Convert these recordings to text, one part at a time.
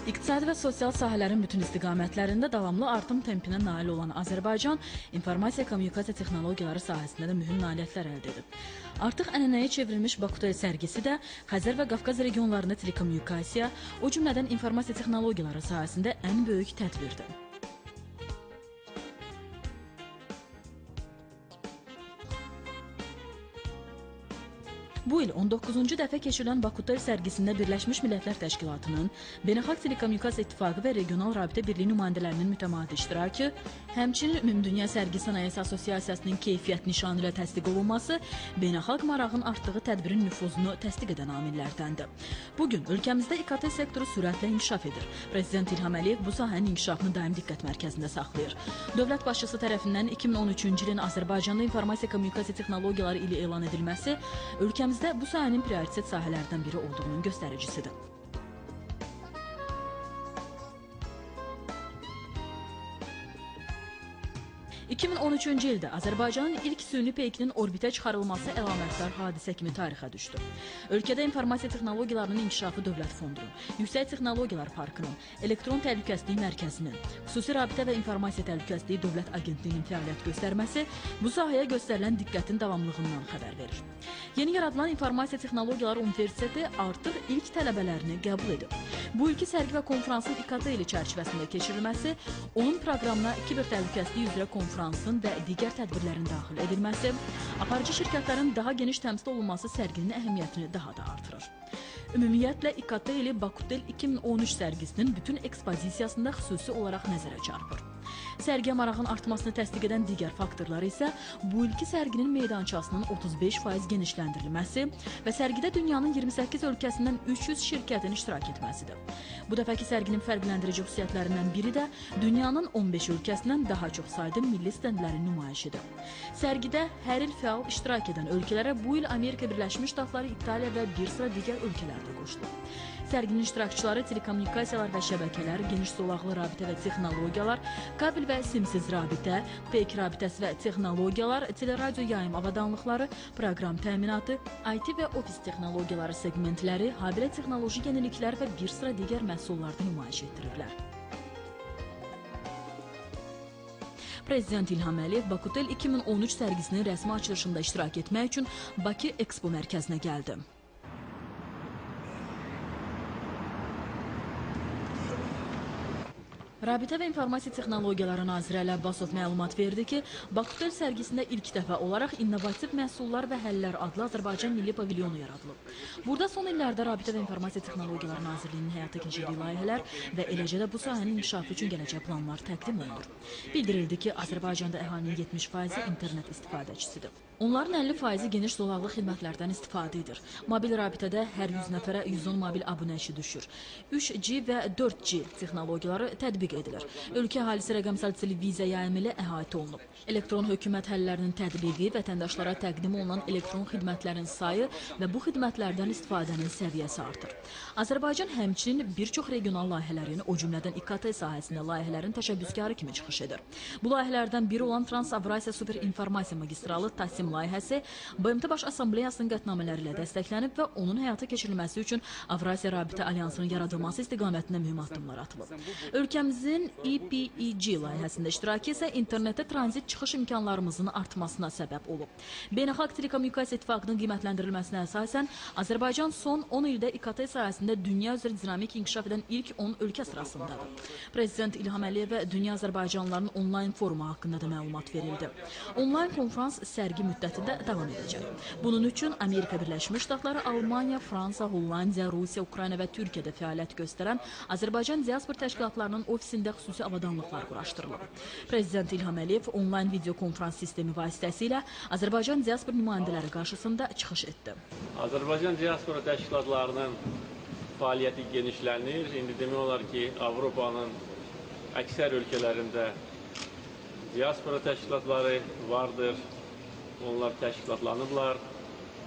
İqtisadi və sosial sahələrin bütün istiqamətlərində davamlı artım tempinə nail olan Azərbaycan informasiya-kommunikasiya texnologiyaları sahəsində də mühüm nailiyyətlər əldə edib. Artıq ənənəyə çevrilmiş Bakutel sərgisi də Xəzər və Qafqaz regionlarında telekommunikasiya, o cümlədən informasiya texnologiyaları sahəsində ən böyük tədbirdir. Bu il 19-cu dəfə keçirilən Bakutel sərgisində Birləşmiş Millətlər Təşkilatının, Beynəlxalq Telekommunikasiya İttifaqı və Regional Rabitə Birliyi nümayəndələrinin mütəmadi iştirakı, həmçinin Ümumdünya Sərgi Sənayesi Assosiasiyasının keyfiyyət nişanı ilə təsdiq olunması beynəlxalq marağın artdığı tədbirin nüfuzunu təsdiq edən amillərdəndir. Bugün ölkəmizdə İKT sektoru sürətlə inkişaf edir. Prezident İlham Əliyev bu sahənin inkişafını daim diqqət mərkəzində saxlayır. Dövlət başçısı tərəfindən 2013-cü ilin Azərbaycanda informasiya-kommunikasiya texnologiyaları ili elan edilməsi ölkəmizdə bu sahənin prioritet sahələrdən biri olduğunun göstəricisidir. 2013-cü ildə Azərbaycanın ilk süni peykinin orbitə çıxarılması əlamətdar hadisə kimi tarixə düşdü. Ölkədə informasiya texnologiyalarının inkişafı Dövlət Fondunun, Yüksək Texnologiyalar Parkının, Elektron Təhlükəsizlik Mərkəzinin, Xüsusi Rabitə və İnformasiya Təhlükəsizliyi Dövlət Agentliyinin fəaliyyət göstərməsi bu sahəyə göstərilən diqqətin davamlılığından xəbər verir. Yeni yaradılan İnformasiya Texnologiyaları Universiteti artıq ilk tələbələrini qəbul edib. Bu ilki sərgi və konferansın İKT ili çərçivəsində keçirilməsi, onun proqramına kiber təhlükəsizliyi üzrə konferansın və digər tədbirlərin daxil edilməsi, aparıcı şirkətlərin daha geniş təmsil olunması sərginin əhəmiyyətini daha da artırır. Ümumiyyətlə, İKT ili Bakutel 2013 sərgisinin bütün ekspozisiyasında xüsusi olaraq nəzərə çarpır. Sərgiyə marağın artmasını təsdiq edən digər faktorlar isə bu ilki sərginin meydançasının 35% genişləndirilməsi və sərgidə dünyanın 28 ölkəsindən 300 şirkətin iştirak etməsidir. Bu dəfəki sərginin fərqləndirici xüsusiyyətlərindən biri də dünyanın 15 ölkəsindən daha çox sayda milli stendlərin nümayişidir. Sərgidə hər il fəal iştirak edən ölkələrə bu il Amerika Birləşmiş Ştatları, İtaliya və bir sıra digər ölkələr də qoşulub. Sərginin iştirakçıları telekommunikasiyalar və şəbəkələr, geniş zolaqlı rabitə və texnologiyalar, kabel və simsiz rabitə, peyk rabitəsi və texnologiyalar, teleradio yayım avadanlıqları, proqram təminatı, IT və ofis texnologiyaları segmentləri, habelə texnoloji yeniliklər və bir sıra digər məhsullarda nümayiş etdirirlər. Prezident İlham Əliyev Bakutel 2013 sərgisinin rəsmi açılışında iştirak etmək üçün Bakı Expo mərkəzinə gəldi. Rabitə və İnformasiya Texnologiyaları Naziri Əli Abbasov məlumat verdi ki, Bakutel sərgisində ilk dəfə olaraq innovativ məhsullar və həllər adlı Azərbaycan Milli Pavilyonu yaradılıb. Burada son illərdə Rabitə və İnformasiya Texnologiyaları Nazirliyinin həyata keçirdiyi layihələr və eləcə də bu sahənin inkişafı üçün gələcək planlar təqdim olunur. Bildirildi ki, Azərbaycanda əhalinin 70% internet istifadəçisidir. Onların 50% geniş zolaqlı xidmətlərdən istifadə edir. Mobil rabitədə hər 100 nəfərə 110 mobil abunəçi düşür. 3G və 4G texnologiyaları tətbiq edilir. Ölkə əhalisi rəqəmsal televiziya yayımı ilə əhatə olunub. Elektron hökumət həllərinin tətbiqi, vətəndaşlara təqdim olunan elektron xidmətlərin sayı və bu xidmətlərdən istifadənin səviyyəsi artır. Azərbaycan həmçinin bir çox regional layihələrin, o cümlədən İKT sahəsində layihələrin təşəbbüskarı kimi çıxış edir. Bu layihələrdən biri olan Trans-Avrasiya Super İnformasiya Magistralı TASIM layihəsi BMT Baş Assambleyasının qətnamələri ilə dəstəklənib və onun həyata keçirilməsi üçün Avrasiya Rabitə Alyansının yaradılması istiqamətində mühüm addımlar atılıb. Ölkəmizin EPEG layihəsində iştirakı isə internetdə tranzit çıxış imkanlarımızın artmasına səbəb olub. Beynəlxalq Telekommunikasiya İttifaqının qiymətləndirilməsinə əsasən Azərbaycan son 10 ildə İKT sahəsində dünya üzrə dinamik inkişaf edən ilk 10 ölkə sırasındadır. Prezident İlham Əliyevə Dünya Azərbaycanlılarının onlayn forumu haqqında da məlumat verildi. Onlayn konferans sərgi müddətində davam edəcək. Bunun üçün Amerika Birləşmiş Ştatları, Almaniya, Fransa, Hollandiya, Rusiya, Ukrayna və Türkiyədə fəaliyyət göstərən Azərbaycan diaspor təşkilatlarının ofisində xüsusi avadanlıqlar quraşdırılıb. Prezident İlham Əliyev onlayn video konferans sistemi vasitəsilə Azərbaycan diaspor nümayəndələri qarşısında çıxış etdi. Azərbaycan diaspora təşkilatlarının fəaliyyəti genişlənir. İndi demək olar ki, Avropanın əksər ölkələrində diaspora təşkilatları vardır. Onlar təşkilatlanıblar,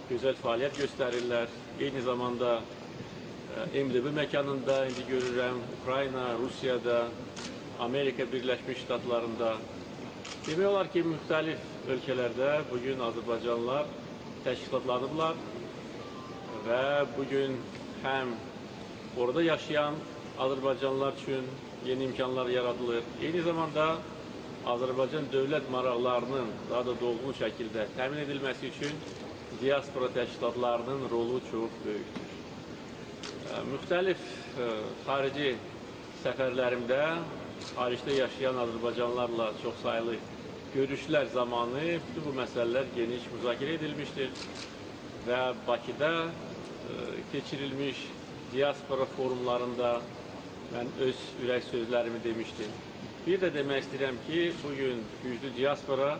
gözəl fəaliyyət göstərirlər. Eyni zamanda MDB məkanında indi görürəm, Ukrayna, Rusiyada, Amerika Birləşmiş Ştatlarında. Demək olar ki, müxtəlif ölkələrdə bugün Azərbaycanlılar təşkilatlanıblar və bugün həm orada yaşayan Azərbaycanlılar üçün yeni imkanlar yaradılır. Eyni zamanda Azərbaycan dövlət maraqlarının daha da dolğun şəkildə təmin edilməsi üçün diaspora təşkilatlarının rolu çox böyükdür. Müxtəlif xarici səfərlərimdə xaricdə yaşayan Azərbaycanlılarla çoxsaylı görüşlər zamanı bütün bu məsələlər geniş müzakirə edilmişdir və Bakıda keçirilmiş diaspora forumlarında mən öz ürək sözlərimi demişdim. Bir də demək istəyirəm ki, bugün güclü diaspora,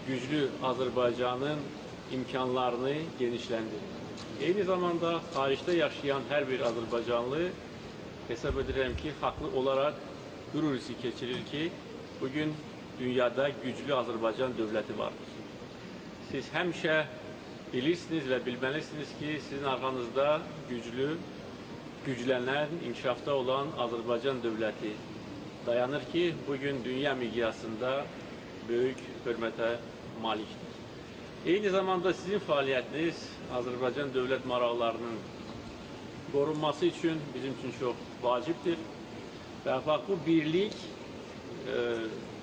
güclü Azərbaycanın imkanlarını genişləndirir. Eyni zamanda xaricdə yaşayan hər bir Azərbaycanlı hesab edirəm ki, haqlı olaraq qürur hissi keçirir ki, bugün dünyada güclü Azərbaycan dövləti vardır. Siz həmişə bilirsiniz və bilməlisiniz ki, sizin arxanızda güclü, güclənən, inkişafda olan Azərbaycan dövləti dayanır ki, bugün dünya miqyasında böyük hörmətə malikdir. Eyni zamanda sizin fəaliyyətiniz Azərbaycan dövlət maraqlarının qorunması üçün bizim üçün çox vacibdir. Və bax, bu birlik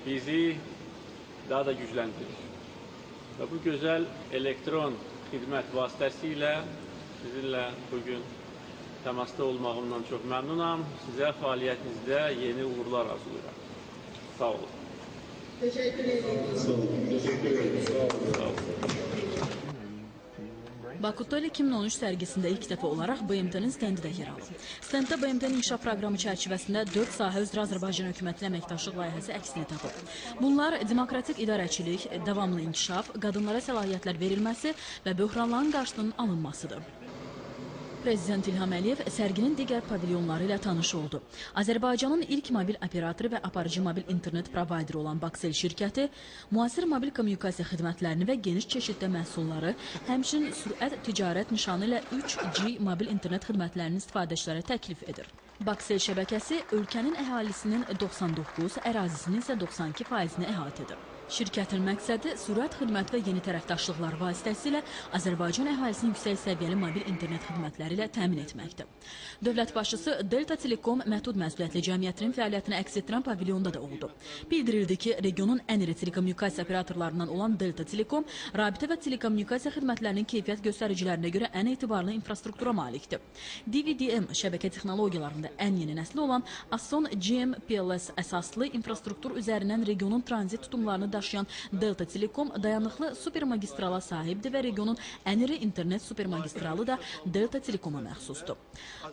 bizi daha da gücləndirir. Və bu gözəl elektron xidmət vasitəsilə sizinlə bugün təmasda olmağımdan çox məmnunam. Sizə fəaliyyətinizdə yeni uğurlar arzulayıram. Sağ olun. Teşekkür ederim. Sağ olun. Teşekkür ederim. Sağ olun. Bakutel 2013 sərgisində ilk dəfə olaraq BMT-nin stendi də yer alıb. Stenddə BMT-nin inkişaf proqramı çərçivəsində 4 sahə üzrə Azərbaycan hökumətinin əməkdaşlıq layihəsi əksini tapıb. Bunlar demokratik idarəçilik, davamlı inkişaf, qadınlara səlahiyyətlər verilməsi və böhranların qarşısının alınmasıdır. Prezident İlham Əliyev sərginin digər pavilyonları ilə tanış oldu. Azərbaycanın ilk mobil operatoru və aparıcı mobil internet provayderi olan Baksel şirkəti müasir mobil kommunikasiya xidmətlərini və geniş çeşiddə məhsulları, həmçinin sürət ticarət nişanı ilə 3G mobil internet xidmətlərinin istifadəçilərə təklif edir. Baksel şəbəkəsi ölkənin əhalisinin 99, ərazisinin isə 92%-ni əhatə edir. Şirkətin məqsədi sürət xidmət və yeni tərəfdaşlıqlar vasitəsilə Azərbaycan əhalisini yüksək səviyyəli mobil internet xidmətləri ilə təmin etməkdir. Dövlət başçısı Delta Telekom məhdud məsuliyyətli cəmiyyətinin fəaliyyətini əks etdirən pavilyonda da oldu. Bildirildi ki, regionun ən iri telekommunikasiya operatorlarından olan Delta Telekom rabitə və telekommunikasiya xidmətlərinin keyfiyyət göstəricilərinə görə ən etibarlı infrastruktura malikdir. DVDM şəbəkə texnologiyalarında ən yeni nəsli olan Ason GMPLS əsaslı infrastruktur üzərindən regionun tranzit tutumlarını daşıyan Delta Telekom dayanıqlı supermagistrala sahibdir və regionun ən iri internet supermagistralı da Delta Telekoma məxsusdur.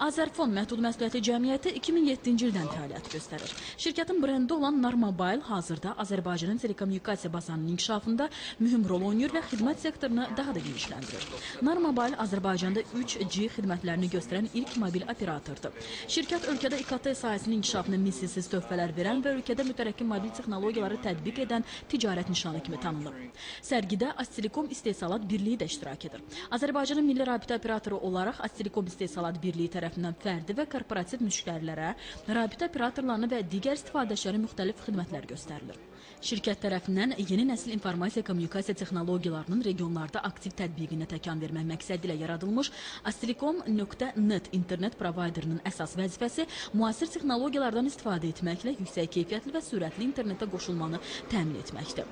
Azərfon məhdud məsuliyyətli cəmiyyəti 2007-ci ildən fəaliyyət göstərir. Şirkətin brendi olan Narmobile hazırda Azərbaycanın telekommunikasiya bazarının inkişafında mühüm rol oynayır və xidmət sektorunu daha da genişləndirir. Narmobile Azərbaycanda 3G xidmətlərini göstərən ilk mobil operatordur. Şirkət ölkədə İKT sahəsinin inkişafına misilsiz töhfələr verən və ölkədə mütərəqqi mobil texnologiyaları tətbiq edən ticarət nişanı kimi tanınır. Sərgidə Aztelekom İstehsalat Birliyi də iştirak edir. Azərbaycanın milli rabitə operatoru olaraq Aztelekom İstehsalat Birliyi tərəfindən fərdi və korporativ müştərilərə, rabitə operatorlarına və digər istifadəçilərə müxtəlif xidmətlər göstərilir. Şirkət tərəfindən yeni nəsil informasiya kommunikasiya texnologiyalarının regionlarda aktiv tətbiqinə təkan vermək məqsədi ilə yaradılmış Aztelekom.net internet provayderinin əsas vəzifəsi müasir texnologiyalardan istifadə etməklə yüksək keyfiyyətli və sürətli internetə qoşulmanı təmin etməkdir.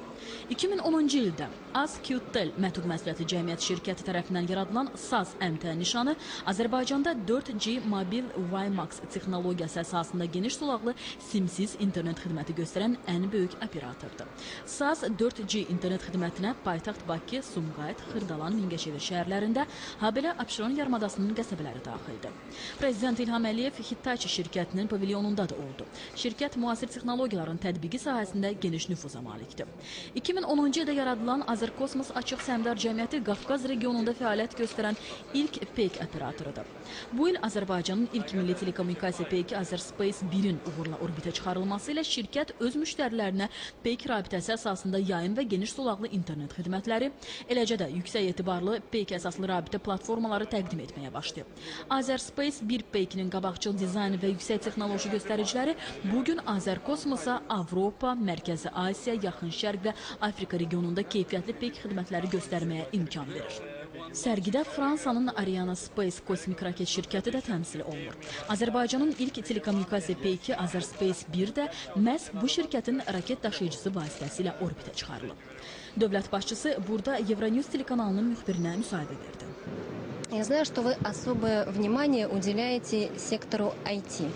2010-cu ildə AzQtel məhdud məsuliyyətli cəmiyyət şirkəti tərəfindən yaradılan SAS MT nişanı Azərbaycanda 4G mobil WiMAX texnologiyası əsasında geniş sulaqlı simsiz internet xidməti göstərən ən böyük operatordur. SAS 4G internet xidmətinə paytaxt Bakı, Sumqayıt, Xırdalan, Mingəçevir şəhərlərində, habelə Abşeron yarımadasının qəsəbələri daxildir. Prezident İlham Əliyev Hitachi şirkətinin pavilyonunda da oldu. Şirkət müasir texnologiyaların tətbiqi sahəsində geniş nüfuza malikdir. 2010-cu ildə yaradılan Azərkosmos Açıq Səhmdar Cəmiyyəti Qafqaz regionunda fəaliyyət göstərən ilk peyk operatorudur. Bu il Azərbaycanın ilk milli telekommunikasiya peyki Azerspace 1-in uğurla orbitə çıxarılması ilə şirkət öz müştərilərinə peyk rabitəsi əsasında yayın və geniş sulaqlı internet xidmətləri, eləcə də yüksək etibarlı peyk əsaslı rabitə platformaları təqdim etməyə başlayıb. Azerspace 1 peykinin qabaqcıl dizaynı və yüksək texnoloji göstəriciləri bugün Azərkosmosa Avropa, Mərkəzi Asiya, Yaxın Şərq və Afrika regionunda keyfiyyətli peyk xidmətləri göstərməyə imkan verir. Sərgidə Fransanın Ariane Space kosmik raket şirkəti də təmsil olunur. Azərbaycanın ilk telekommunikasiya peyki Azerspace 1 də məhz bu şirkətin raket daşıyıcısı vasitəsilə orbitə çıxarılıb. Dövlət başçısı burada Euronews telekanalının müxbirinə müsahibə verdi. Я знаю, что вы особое внимание уделяете сектору IT.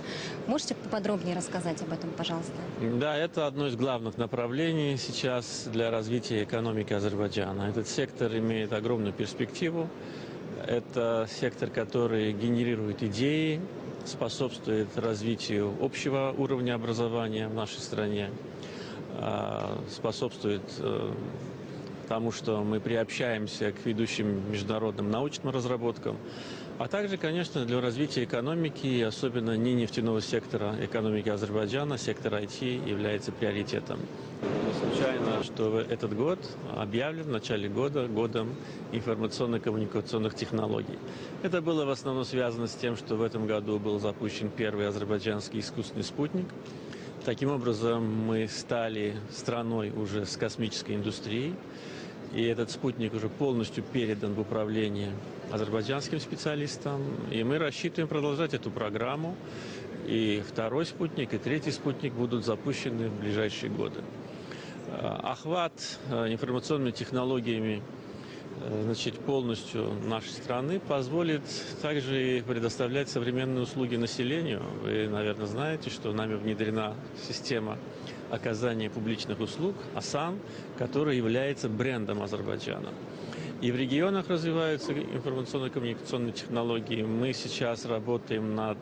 Можете поподробнее рассказать об этом, пожалуйста? Да, это одно из главных направлений сейчас для развития экономики Азербайджана. Этот сектор имеет огромную перспективу. Это сектор, который генерирует идеи, способствует развитию общего уровня образования в нашей стране, способствует тому, что мы приобщаемся к ведущим международным научным разработкам, а также, конечно, для развития экономики, и особенно не нефтяного сектора экономики Азербайджана, сектор IT является приоритетом. Не случайно, что этот год объявлен в начале года годом информационно-коммуникационных технологий. Это было в основном связано с тем, что в этом году был запущен первый азербайджанский искусственный спутник. Таким образом, мы стали страной уже с космической индустрией, и этот спутник уже полностью передан в управление азербайджанским специалистам, и мы рассчитываем продолжать эту программу, и второй спутник, и третий спутник будут запущены в ближайшие годы. Охват информационными технологиями полностью нашей страны позволит также и предоставлять современные услуги населению. Вы, наверное, знаете, что нами внедрена система оказания публичных услуг АСАН, которая является брендом Азербайджана. И в регионах развиваются информационно-коммуникационные технологии. Мы сейчас работаем над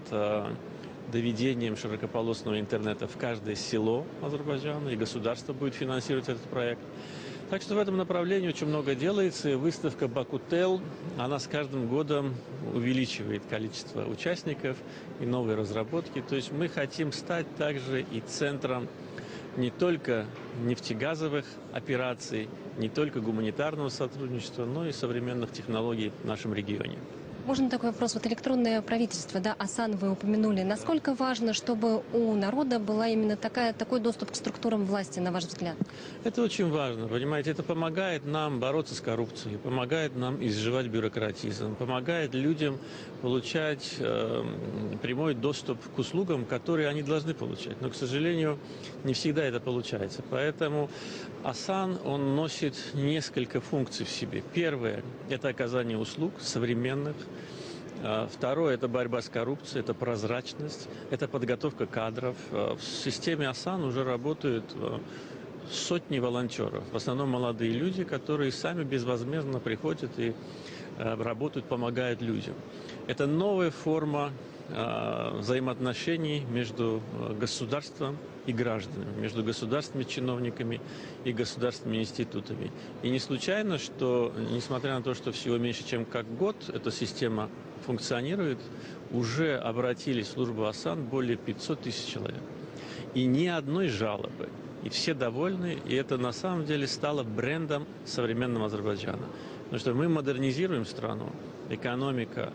доведением широкополосного интернета в каждое село Азербайджана, и государство будет финансировать этот проект. Так что в этом направлении очень много делается, и выставка Бакутел, она с каждым годом увеличивает количество участников и новые разработки. То есть мы хотим стать также и центром не только нефтегазовых операций, не только гуманитарного сотрудничества, но и современных технологий в нашем регионе. Можно такой вопрос? Вот электронное правительство, да, АСАН вы упомянули. Насколько важно, чтобы у народа была именно такой доступ к структурам власти, на ваш взгляд? Это очень важно, понимаете, это помогает нам бороться с коррупцией, помогает нам изживать бюрократизм, помогает людям получать прямой доступ к услугам, которые они должны получать. Но, к сожалению, не всегда это получается. Поэтому АСАН, он носит несколько функций в себе. Первое – это оказание услуг современных. Второе – это борьба с коррупцией, это прозрачность, это подготовка кадров. В системе АСАН уже работают сотни волонтеров, в основном молодые люди, которые сами безвозмездно приходят и работают, помогают людям. Это новая форма взаимоотношений между государством и гражданами, между государственными чиновниками и государственными институтами. И не случайно, что, несмотря на то, что всего меньше, чем как год эта система функционирует, уже обратились в службу АСАН более 500 тысяч человек. И ни одной жалобы. И все довольны, и это на самом деле стало брендом современного Азербайджана. Потому что мы модернизируем страну, экономика,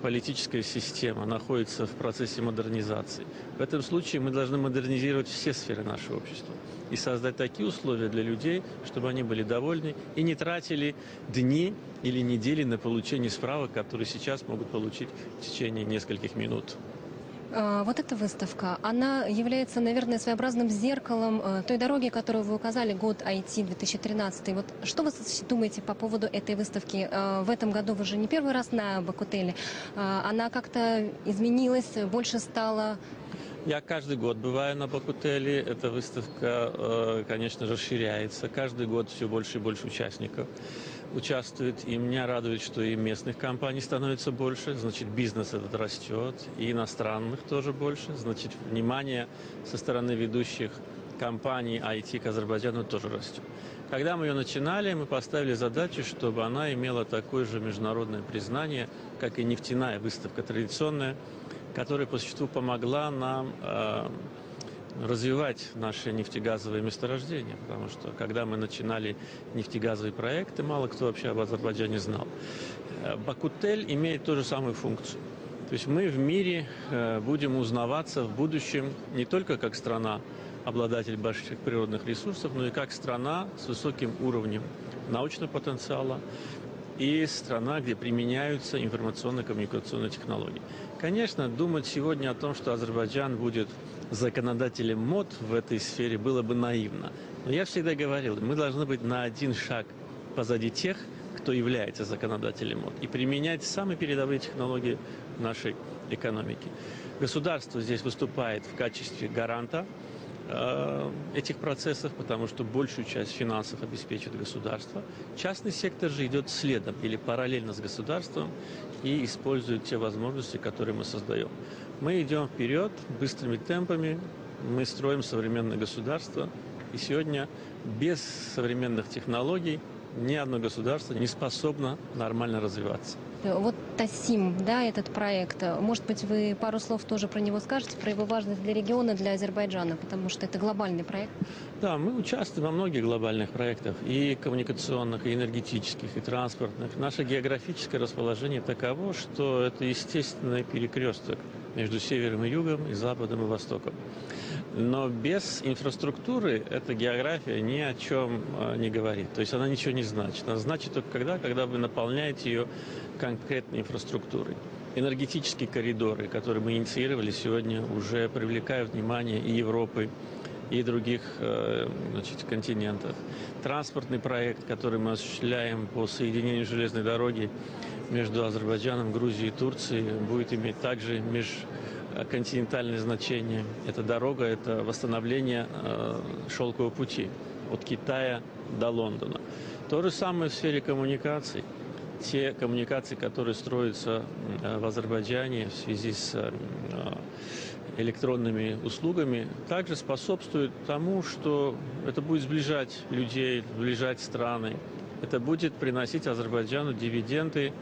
политическая система находится в процессе модернизации. В этом случае мы должны модернизировать все сферы нашего общества и создать такие условия для людей, чтобы они были довольны и не тратили дни или недели на получение справок, которые сейчас могут получить в течение нескольких минут. Вот эта выставка, она является, наверное, своеобразным зеркалом той дороги, которую вы указали, год IT 2013. Вот что вы думаете по поводу этой выставки? В этом году вы же не первый раз на Бакутеле. Она как-то изменилась, больше стала? Я каждый год бываю на Бакутеле. Эта выставка, конечно, расширяется. Каждый год все больше и больше участников участвует. И меня радует, что и местных компаний становится больше. Значит, бизнес этот растет. И иностранных тоже больше. Значит, внимание со стороны ведущих компаний IT к Азербайджану тоже растет. Когда мы ее начинали, мы поставили задачу, чтобы она имела такое же международное признание, как и нефтяная выставка традиционная, которая по существу помогла нам развивать наши нефтегазовые месторождения, потому что когда мы начинали нефтегазовые проекты, мало кто вообще об Азербайджане знал. Бакутель имеет ту же самую функцию. То есть мы в мире будем узнаваться в будущем не только как страна, обладатель больших природных ресурсов, но и как страна с высоким уровнем научного потенциала и страна, где применяются информационно-коммуникационные технологии. Конечно, думать сегодня о том, что Азербайджан будет законодателем МОД в этой сфере, было бы наивно. Но я всегда говорил, мы должны быть на один шаг позади тех, кто является законодателем МОД, и применять самые передовые технологии нашей экономики. Государство здесь выступает в качестве гаранта этих процессов, потому что большую часть финансов обеспечит государство. Частный сектор же идет следом или параллельно с государством и использует те возможности, которые мы создаем. Мы идем вперед быстрыми темпами, мы строим современное государство, и сегодня без современных технологий ни одно государство не способно нормально развиваться. Вот ТАСИМ, да, этот проект, может быть, вы пару слов тоже про него скажете, про его важность для региона, для Азербайджана, потому что это глобальный проект. Да, мы участвуем во многих глобальных проектах, и коммуникационных, и энергетических, и транспортных. Наше географическое расположение таково, что это естественный перекресток между севером и югом, и западом и востоком. Но без инфраструктуры эта география ни о чем не говорит. То есть она ничего не значит. Она значит только когда вы наполняете ее конкретной инфраструктурой. Энергетические коридоры, которые мы инициировали сегодня, уже привлекают внимание и Европы, и других континентов. Транспортный проект, который мы осуществляем по соединению железной дороги между Азербайджаном, Грузией и Турцией, будет иметь также межконтинентальное значение. Эта дорога – это восстановление шелкового пути от Китая до Лондона. То же самое в сфере коммуникаций. Те коммуникации, которые строятся в Азербайджане в связи с электронными услугами, также способствуют тому, что это будет сближать людей, сближать страны. Это будет приносить Азербайджану дивиденды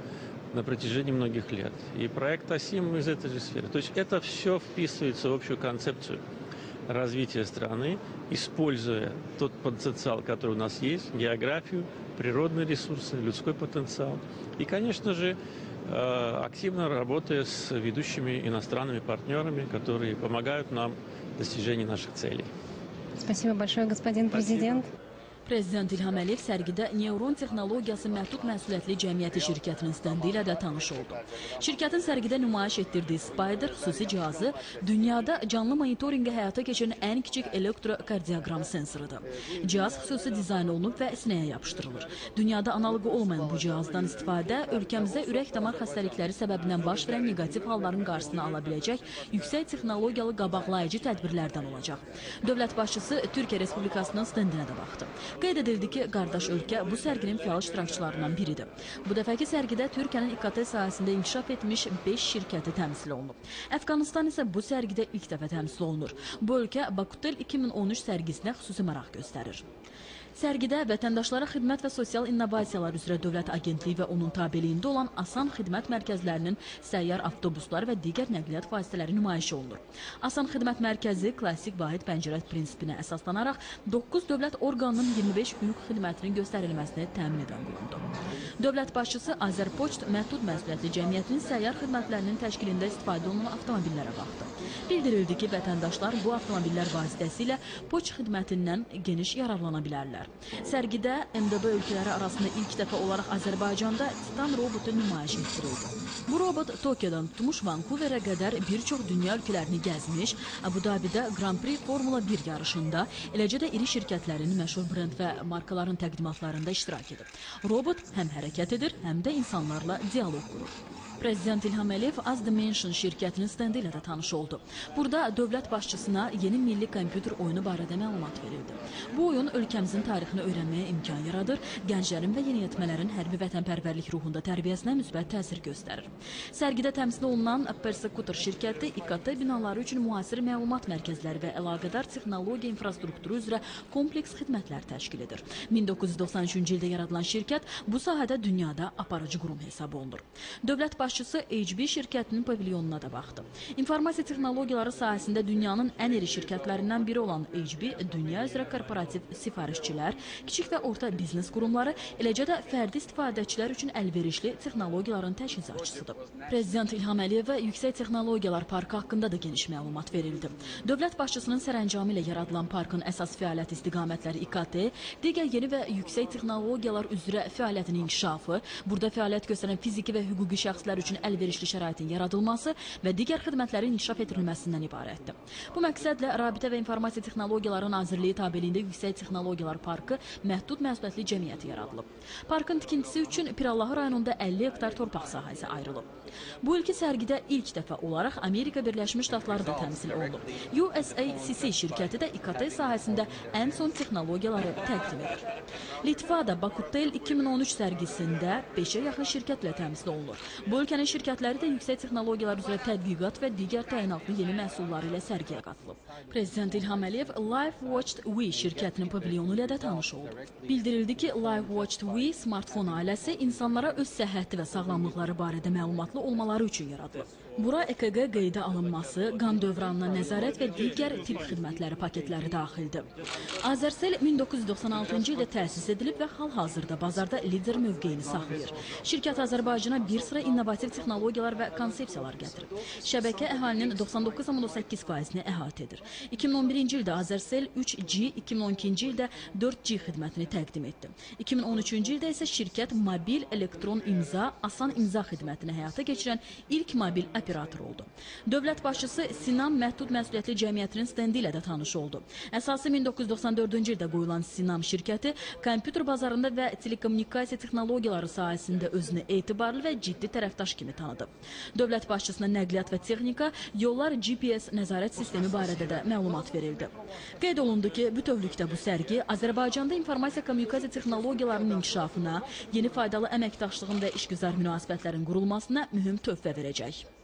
на протяжении многих лет. И проект ТАСИМ из этой же сферы. То есть это все вписывается в общую концепцию развития страны, используя тот потенциал, который у нас есть, географию, природные ресурсы, людской потенциал. И, конечно же, активно работая с ведущими иностранными партнерами, которые помогают нам в достижении наших целей. Спасибо большое, господин президент. Prezident İlham Əliyev sərgidə Neuron Texnologiyası Məhdud Məsuliyyətli Cəmiyyəti şirkətinin stendi ilə də tanış oldu. Şirkətin sərgidə nümayiş etdirdiyi Spider xüsusi cihazı dünyada canlı monitorinqi həyata keçiren ən kiçik elektrokardioqram sensorudur. Cihaz xüsusi dizayn olunub və sinəyə yapışdırılır. Dünyada analogu olmayan bu cihazdan istifadə ölkəmizdə ürək-damar xəstəlikləri səbəbindən baş verən negativ halların qarşısını ala biləcək yüksək texnologiyalı qabaqlayıcı tədbirlərdən olacaq. Dövlət başçısı Türkiyə Respublikasının stendinə də baxdı. Qeyd edildi ki, qardaş ölkə bu sərginin fəal iştirakçılarından biridir. Bu dəfəki sərgidə Türkiyənin İKT sahəsində inkişaf etmiş 5 şirkəti təmsil olunub. Əfqanistan isə bu sərgidə ilk dəfə təmsil olunur. Bu ölkə Bakutel 2013 sərgisinə xüsusi maraq göstərir. Sərgidə vətəndaşlara xidmət və sosial innovasiyalar üzrə Dövlət Agentliyi və onun tabeliyində olan Asan Xidmət Mərkəzlərinin səyyar avtobusları və digər nəqliyyat vasitələri nümayiş olunur. Asan Xidmət Mərkəzi klassik vahid pəncərə prinsipinə əsaslanaraq 9 dövlət orqanının 25 hüquq xidmətinin göstərilməsini təmin edən qurumdur. Dövlət başçısı Azərpoçt Məhdud Məsuliyyətli Cəmiyyətinin səyyar xidmətlərinin təşkilində istifadə olunan avtomobillərə baxdı. Bildirildi ki, vətəndaşlar bu avtomobillər vasitəsilə poçt xidmətindən geniş yararlana bilərlər. Sərgidə MDB ölkələri arasında ilk dəfə olaraq Azərbaycanda Titan robotu nümayiş etdirildi. Bu robot Tokyodan tutmuş Vancouverə qədər bir çox dünya ölkələrini gəzmiş, Abu Dhabi'də Grand Prix Formula 1 yarışında, eləcə də iri şirkətlərin məşhur brend və markaların təqdimatlarında iştirak edir. Robot həm hərəkət edir, həm də insanlarla dialoq qurur. Prezident İlham Əliyev Az Dimension şirkətinin stendi ilə də tanış oldu. Burada dövlət başçısına yeni milli kompüter oyunu barədə məlumat verildi. Bu oyun ölkəmizin tarixini öyrənməyə imkan yaradır, gənclərin və yeniyetmələrin hərbi vətənpərvərlik ruhunda tərbiyəsinə müsbət təsir göstərir. Sərgidə təmsil olunan Persecutor şirkəti İKT binaları üçün müasir məlumat mərkəzləri və əlaqədar texnologiya infrastrukturu üzrə kompleks xidmətlər təşkil edir. 1993-cü ildə yaradılan şirkət bu sahədə dünyada aparıcı qurum hesab olunur. Dövlət başçısı HB şirkətinin pavilyonuna da baxdı. İnformasiya texnologiyaları sahəsində dünyanın ən iri şirkətlərindən biri olan HB, dünya üzrə korporativ sifarişçilik şirkətlər, kiçik və orta biznes qurumları, eləcə də fərdi istifadəçilər üçün əlverişli texnologiyaların təchizatçısıdır. Prezident İlham Əliyevə Yüksək Texnologiyalar Parkı haqqında da geniş məlumat verildi. Dövlət başçısının sərəncamı ilə yaradılan parkın əsas fəaliyyət istiqamətləri İKT, digər yeni və yüksək texnologiyalar üzrə fəaliyyətin inkişafı, burada fəaliyyət göstərən fiziki və hüquqi şəxslər üçün əlverişli şəraitin yaradılması və digər xidmətlərin inkişaf etdirilməsindən ibarətdir. Bu məqsədlə Rabitə və İnformasiya Texnologiyaları Nazirliyi tabeliyində Yüksək Texnologiyalar Parkı məhdud məsuliyyətli cəmiyyəti yaradılıb. Parkın tikintisi üçün Pirallahı rayonunda 50 hektar torpaq sahəsi ayrılıb. Bu ilki sərgidə ilk dəfə olaraq Amerika Birləşmiş Ştatları da təmsil olunub. USACC şirkəti də İKT sahəsində ən son texnologiyaları təqdim edir. Litvada Bakutel 2013 sərgisində 5-ə yaxın şirkətlə təmsil olunur. Bu ölkənin şirkətləri də yüksək texnologiyalar üzrə tədqiqat və digər təyinatlı yeni məhsulları ilə sərgiyə qatılıb. Prezident İlham Əliyev LifeWatched We şirkətinin pavilyonu ilə də tanış oldu. Bildirildi ki, LifeWatched We smartfon ailəsi insanlara öz səhhəti və sağlamlıqları barədə məlumatlı olmaları üçün yaradılıb. Bura EKG qeydə alınması, qan dövranına nəzarət və digər tibb xidmətləri paketləri daxildir. Azərsel 1996-cı ildə təsis edilib və hal-hazırda bazarda lider mövqeyini saxlayır. Şirkət Azərbaycana bir sıra innovativ texnologiyalar və konsepsiyalar gətirib. Şəbəkə əhalinin 99,8%-ni əhatə edir. 2011-ci ildə Azərsel 3G, 2012-ci ildə 4G xidmətini təqdim etdi. 2013-cü ildə isə şirkət mobil elektron imza, asan imza xidmətini həyata keçirən ilk mobil operator oldu. Dövlət başçısı Sinam Məhdud Məsuliyyətli Cəmiyyətinin stendi ilə də tanış oldu. Əsası 1994-cü ildə qoyulan Sinam şirkəti kompüter bazarında və telekommunikasiya texnologiyaları sahəsində özünü etibarlı və ciddi tərəfdaş kimi tanıdı. Dövlət başçısına nəqliyyat və texnika, yollar GPS nəzarət sistemi barədə də məlumat verildi. Qeyd olundu ki, bütövlükdə bu sərgi Azərbaycanda informasiya kommunikasiya texnologiyalarının inkişafına, yeni faydalı əməkdaşlığın və işgüzar münasibətlərin qurulmasına mühüm töhfə verəcək.